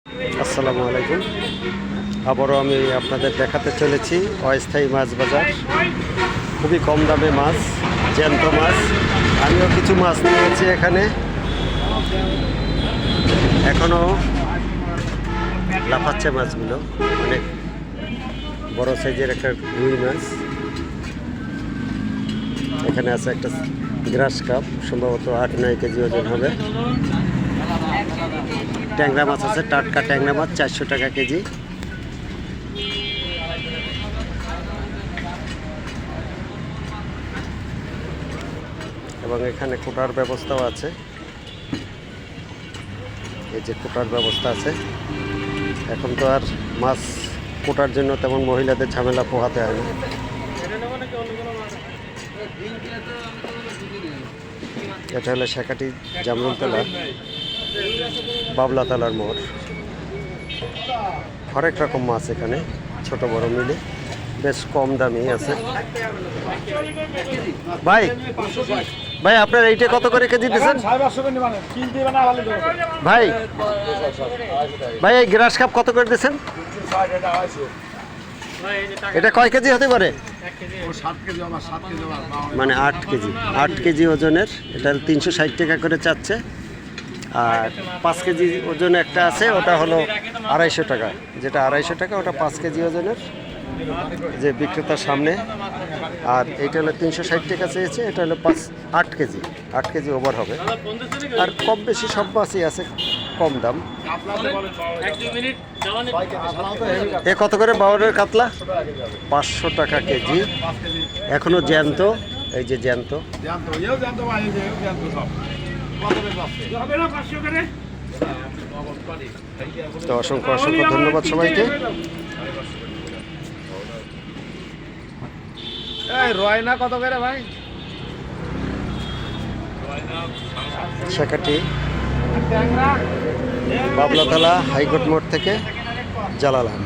আসসালামু আলাইকুম। আবারও আমি আপনাদের দেখাতে চলেছি অস্থায়ী মাছ বাজার। খুবই কম দামে মাছ, জ্যান্ত মাছ। আমিও কিছু মাছ নিয়েছি এখানে। এখনও লাফাচ্ছে মাছগুলো, অনেক বড় সাইজের একটা রুই মাছ। এখানে আছে একটা গ্রাস কাপ, সম্ভবত 8-9 কেজি ওজন হবে। ট্যাংরা মাছ আছে, টাটকা ট্যাংরা মাছ 400 টাকা কেজি। এবং এখানে কোটার ব্যবস্থাও আছে। এই যে কোটার ব্যবস্থা আছে। এখন তো আর মাছ কোটার জন্য তেমন মহিলাদের ঝামেলা পোহাতে হয় না। এটা হলো শেখাটি জামরুলতলা বাবলাতলার মোড়। হরেক রকম মাছ এখানে, ছোট বড় মিলে বেশ কম দামি আছে। ভাই ভাই আপনার এইটা কত করে কেজি দিচ্ছেন? ভাই ভাই এই গ্রাস কাপ কত করে দিচ্ছেন? এটা কয় কেজি হতে পারে? মানে 8 কেজি ওজনের। এটা 360 টাকা করে চাচ্ছে। আর 5 কেজি ওজনে একটা আছে, ওটা হলো 250 টাকা। যেটা 250 টাকা ওটা 5 কেজি ওজনের, যে বিক্রেতার সামনে। আর এইটা হলো 360 টাকা চেয়েছে। এটা হলো 8 কেজি ওভার হবে। আর কম বেশি সব মাছই আছে কম দাম। এ কত করে বাউরের কাতলা? 500 টাকা কেজি। এখনো জ্যান্ত, এই যে জ্যান্ত। তো অসংখ্য অসংখ্য ধন্যবাদ সবাইকে। রয়না কত করে ভাই? শেখাটি বাবলাতলা হাইকোর্ট মোড় থেকে জালালান।